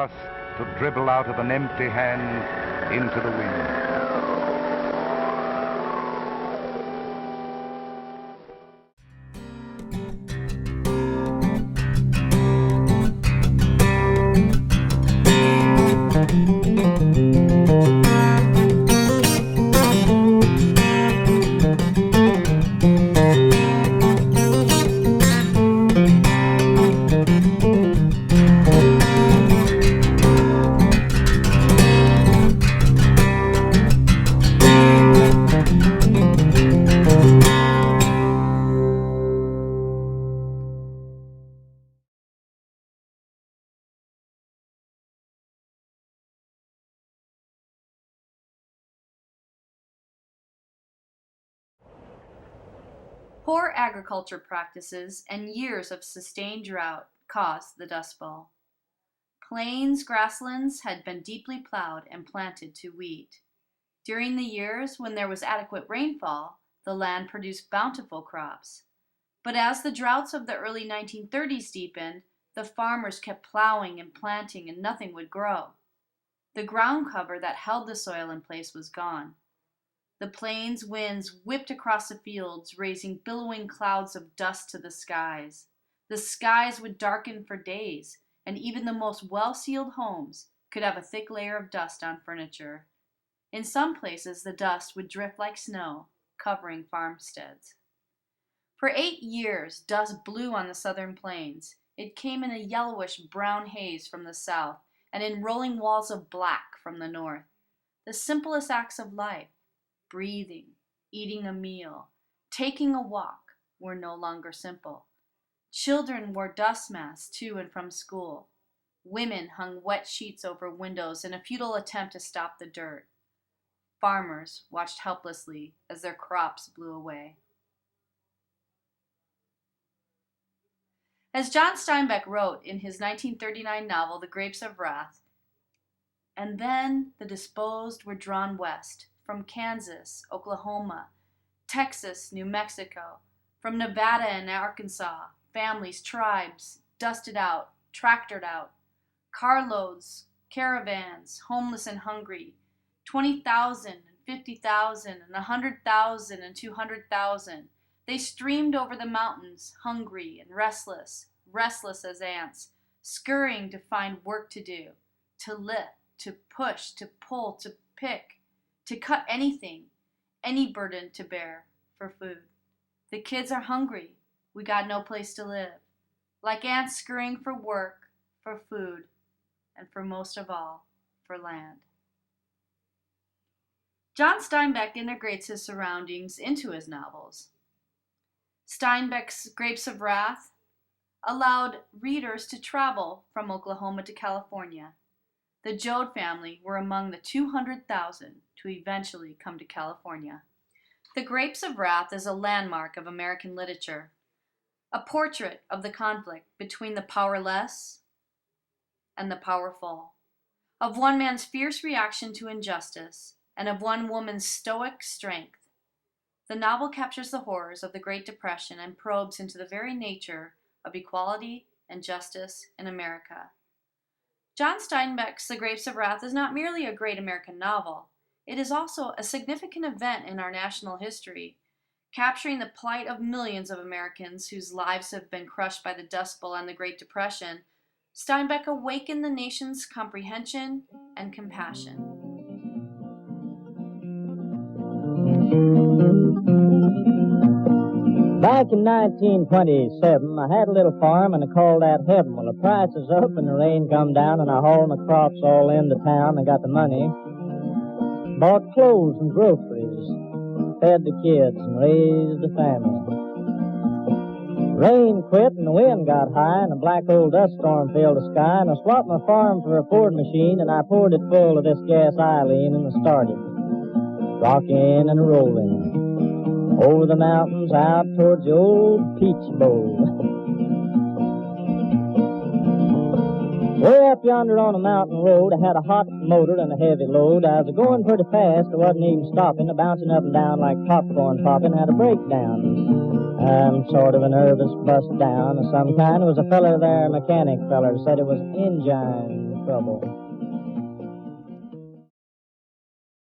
dust to dribble out of an empty hand into the wind. Poor agriculture practices and years of sustained drought caused the Dust Bowl. Plains grasslands had been deeply plowed and planted to wheat. During the years when there was adequate rainfall, the land produced bountiful crops. But as the droughts of the early 1930s deepened, the farmers kept plowing and planting and nothing would grow. The ground cover that held the soil in place was gone. The plains winds whipped across the fields, raising billowing clouds of dust to the skies. The skies would darken for days, and even the most well-sealed homes could have a thick layer of dust on furniture. In some places, the dust would drift like snow, covering farmsteads. For 8 years, dust blew on the southern plains. It came in a yellowish-brown haze from the south, and in rolling walls of black from the north. The simplest acts of life, breathing, eating a meal, taking a walk, were no longer simple. Children wore dust masks to and from school. Women hung wet sheets over windows in a futile attempt to stop the dirt. Farmers watched helplessly as their crops blew away. As John Steinbeck wrote in his 1939 novel, The Grapes of Wrath, and then the disposed were drawn west, from Kansas, Oklahoma, Texas, New Mexico, from Nevada and Arkansas, families, tribes, dusted out, tractored out, carloads, caravans, homeless and hungry, 20,000 and 50,000 and 100,000 and 200,000. They streamed over the mountains, hungry and restless, restless as ants, scurrying to find work to do, to lift, to push, to pull, to pick, to cut anything, any burden to bear for food. The kids are hungry. We got no place to live. Like ants scurrying for work, for food, and for most of all, for land. John Steinbeck integrates his surroundings into his novels. Steinbeck's Grapes of Wrath allowed readers to travel from Oklahoma to California. The Joad family were among the 200,000 to eventually come to California. The Grapes of Wrath is a landmark of American literature, a portrait of the conflict between the powerless and the powerful, of one man's fierce reaction to injustice and of one woman's stoic strength. The novel captures the horrors of the Great Depression and probes into the very nature of equality and justice in America. John Steinbeck's The Grapes of Wrath is not merely a great American novel. It is also a significant event in our national history, capturing the plight of millions of Americans whose lives have been crushed by the Dust Bowl and the Great Depression. Steinbeck awakened the nation's comprehension and compassion. Back in 1927, I had a little farm and I called that heaven. Well, the price is up and the rain come down and I hauled my crops all into town and got the money. Bought clothes and groceries, fed the kids and raised a family. Rain quit and the wind got high and a black old dust storm filled the sky and I swapped my farm for a Ford machine and I poured it full of this gas Eileen and I started rocking and rolling over the mountains out towards the old Peach Bowl. Way up yonder on a mountain road, I had a hot motor and a heavy load. I was going pretty fast, I wasn't even stopping, bouncing up and down like popcorn popping, had a breakdown. I'm sort of a nervous bust down of some kind. There was a feller there, a mechanic feller, said it was engine trouble.